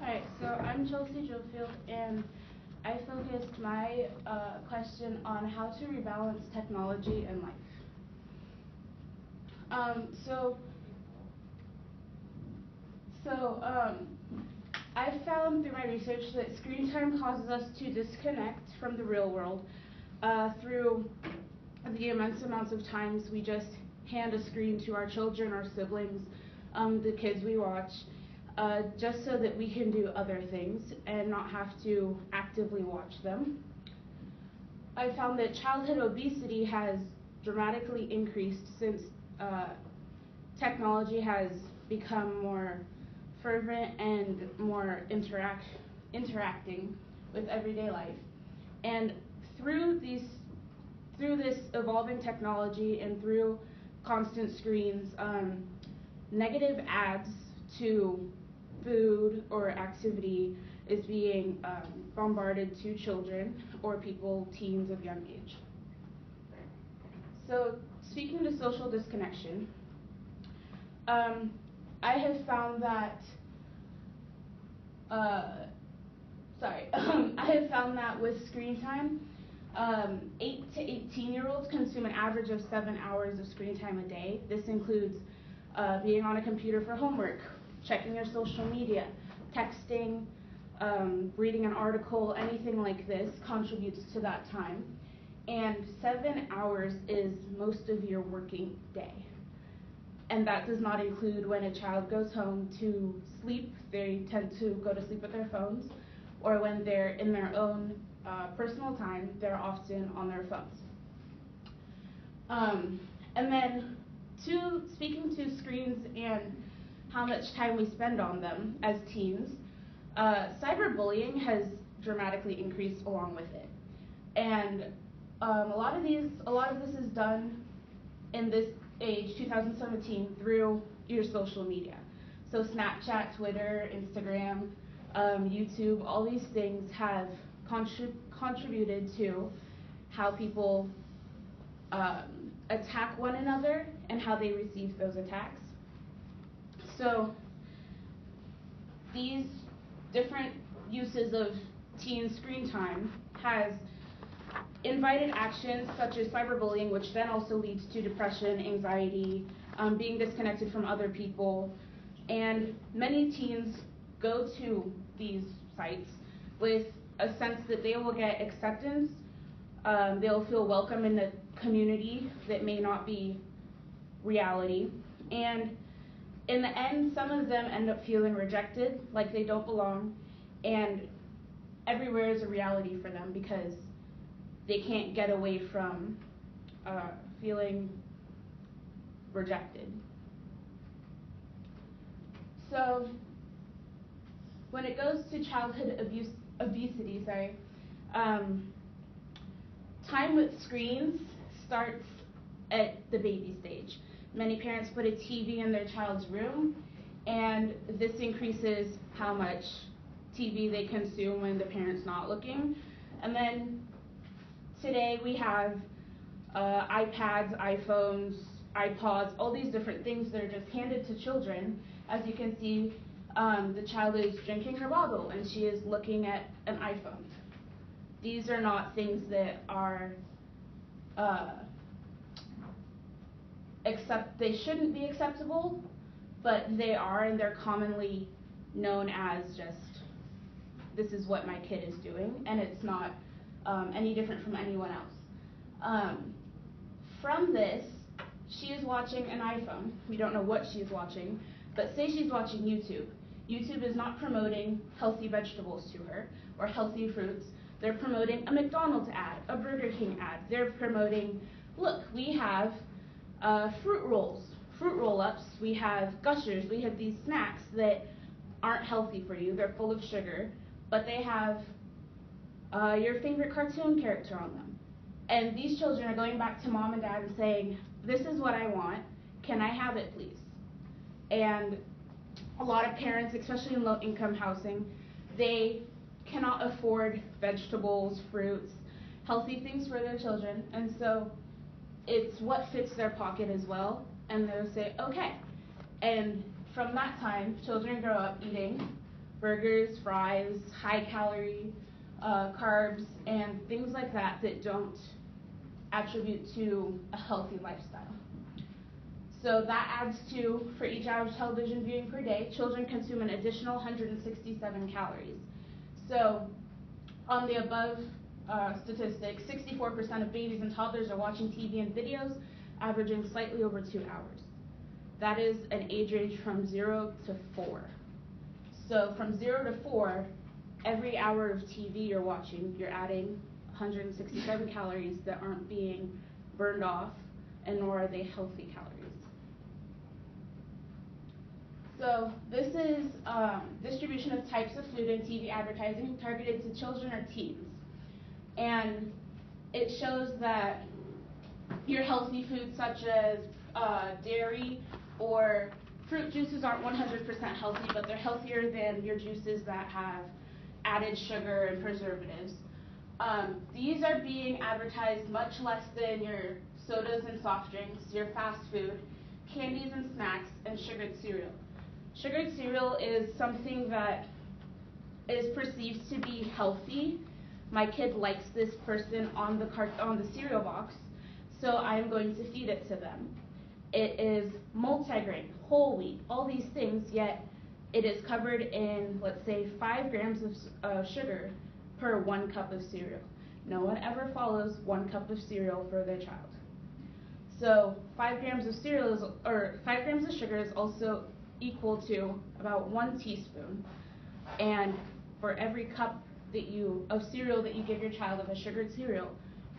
Alright, so I'm Chelsea Jofield, and I focused my question on how to rebalance technology and life. I found through my research that screen time causes us to disconnect from the real world through the immense amounts of times we just hand a screen to our children, our siblings, the kids we watch, just so that we can do other things and not have to actively watch them. I found that childhood obesity has dramatically increased since technology has become more fervent and more interacting with everyday life. And through this evolving technology and through constant screens, negative ads to food or activity is being bombarded to children or people, teens of young age. So speaking to social disconnection, I have found that with screen time, 8 to 18-year-olds consume an average of 7 hours of screen time a day. This includes being on a computer for homework, checking your social media, texting, reading an article, anything like this contributes to that time. And 7 hours is most of your working day. And that does not include when a child goes home to sleep. They tend to go to sleep with their phones, or when they're in their own personal time, they're often on their phones. And then speaking to screens and how much time we spend on them as teens, cyberbullying has dramatically increased along with it. And a lot of this is done in this age, 2017, through your social media. So Snapchat, Twitter, Instagram, YouTube, all these things have contributed to how people attack one another and how they receive those attacks. So these different uses of teen screen time has invited actions such as cyberbullying, which then also leads to depression, anxiety, being disconnected from other people. And many teens go to these sites with a sense that they will get acceptance, they'll feel welcome in a community that may not be reality. And in the end, some of them end up feeling rejected, like they don't belong, and everywhere is a reality for them because they can't get away from feeling rejected. So when it goes to childhood obesity, time with screens starts at the baby stage. Many parents put a TV in their child's room, and this increases how much TV they consume when the parent's not looking. And then today we have iPads, iPhones, iPods, all these different things that are just handed to children. As you can see, the child is drinking her bottle and she is looking at an iPhone. These are not things that are they shouldn't be acceptable, but they are, and they're commonly known as just, this is what my kid is doing, and it's not any different from anyone else. From this, she is watching an iPhone. We don't know what she is watching, but say she's watching YouTube. YouTube is not promoting healthy vegetables to her or healthy fruits. They're promoting a McDonald's ad, a Burger King ad. They're promoting, look, we have fruit rolls, fruit roll-ups, we have Gushers, we have these snacks that aren't healthy for you. They're full of sugar, but they have your favorite cartoon character on them. And these children are going back to mom and dad and saying, this is what I want, can I have it please? And a lot of parents, especially in low-income housing, they cannot afford vegetables, fruits, healthy things for their children, and so it's what fits their pocket as well, and they'll say, okay. And from that time, children grow up eating burgers, fries, high-calorie carbs, and things like that that don't attribute to a healthy lifestyle. So that adds to, for each hour of television viewing per day, children consume an additional 167 calories. So on the above statistics, 64% of babies and toddlers are watching TV and videos, averaging slightly over 2 hours. That is an age range from 0 to 4. So from 0 to 4, every hour of TV you're watching, you're adding 167 calories that aren't being burned off, and nor are they healthy calories. So this is distribution of types of food in TV advertising targeted to children or teens. And it shows that your healthy foods such as dairy or fruit juices aren't 100% healthy, but they're healthier than your juices that have added sugar and preservatives. These are being advertised much less than your sodas and soft drinks, your fast food, candies and snacks, and sugared cereal. Sugared cereal is something that is perceived to be healthy. My kid likes this person on the cereal box, so I'm going to feed it to them. It is multigrain, whole wheat, all these things, yet it is covered in, let's say, 5 grams of sugar per 1 cup of cereal. No one ever follows 1 cup of cereal for their child. So 5 grams of cereal 5 grams of sugar is also equal to about 1 teaspoon. And for every cup of cereal that you give your child of a sugared cereal,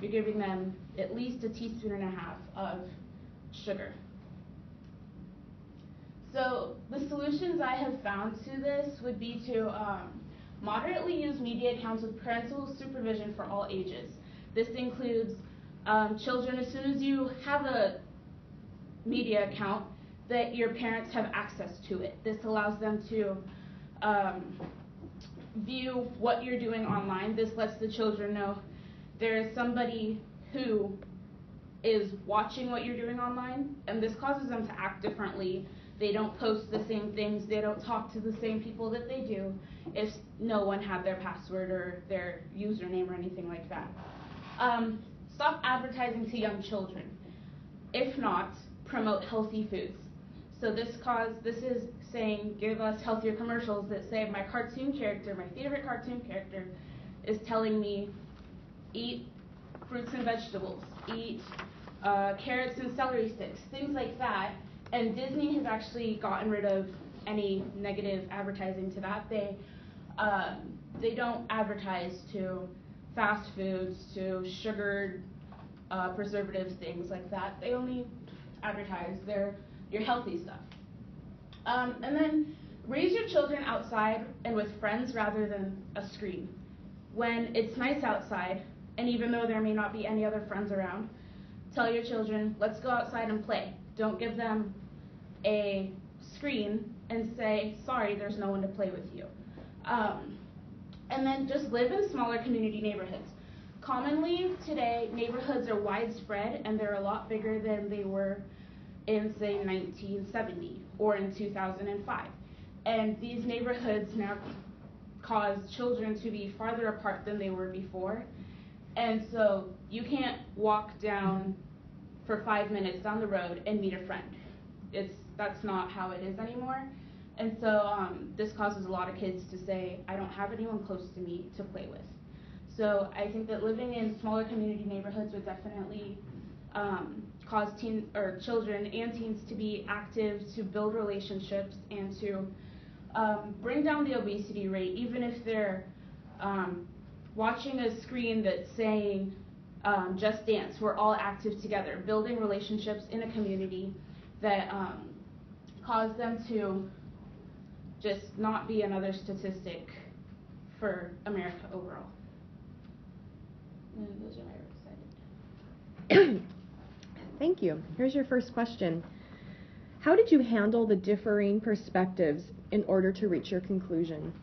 you're giving them at least 1.5 teaspoons of sugar. So the solutions I have found to this would be to moderately use media accounts with parental supervision for all ages. This includes children, as soon as you have a media account, that your parents have access to it. This allows them to view what you're doing online. This lets the children know there is somebody who is watching what you're doing online, and this causes them to act differently. They don't post the same things, they don't talk to the same people that they do if no one had their password or their username or anything like that. Stop advertising to young children. If not, promote healthy foods. So this is saying, give us healthier commercials that say my favorite cartoon character is telling me, eat fruits and vegetables, eat carrots and celery sticks, things like that. And Disney has actually gotten rid of any negative advertising to that. They don't advertise to fast foods, to sugared preservatives, things like that. They only advertise your healthy stuff. And then raise your children outside and with friends rather than a screen. When it's nice outside, and even though there may not be any other friends around, tell your children, let's go outside and play. Don't give them a screen and say, sorry, there's no one to play with you. And then just live in smaller community neighborhoods. Commonly today, neighborhoods are widespread and they're a lot bigger than they were in, say, 1970 or in 2005. And these neighborhoods now cause children to be farther apart than they were before. And so you can't walk down for 5 minutes down the road and meet a friend. That's not how it is anymore. And so this causes a lot of kids to say, I don't have anyone close to me to play with. So I think that living in smaller community neighborhoods would definitely cause children and teens to be active, to build relationships, and to bring down the obesity rate, even if they're watching a screen that's saying, Just Dance, we're all active together, building relationships in a community that cause them to just not be another statistic for America overall. And those are my words. Thank you. Here's your first question. How did you handle the differing perspectives in order to reach your conclusion?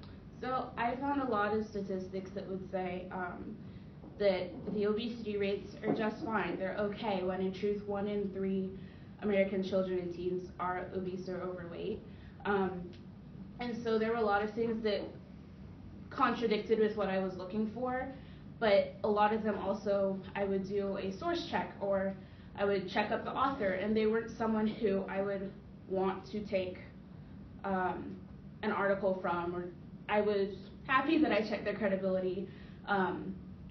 So I found a lot of statistics that would say that the obesity rates are just fine. They're okay, when in truth 1 in 3 American children and teens are obese or overweight. And so there were a lot of things that contradicted with what I was looking for, but a lot of them also, I would do a source check, or I would check up the author, and they weren't someone who I would want to take an article from, or I was happy that I checked their credibility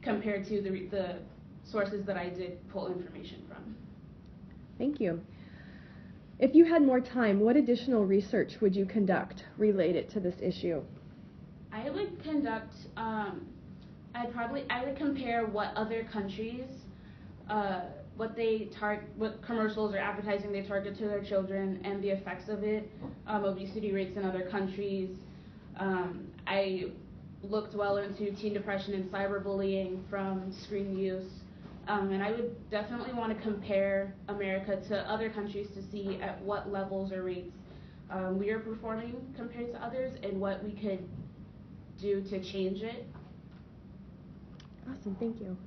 compared to the sources that I did pull information from. Thank you. If you had more time, what additional research would you conduct related to this issue? I would conduct, I would compare what other countries, what commercials or advertising they target to their children and the effects of it, obesity rates in other countries. I looked well into teen depression and cyberbullying from screen use. And I would definitely want to compare America to other countries to see at what levels or rates we are performing compared to others, and what we could do to change it. Awesome, thank you.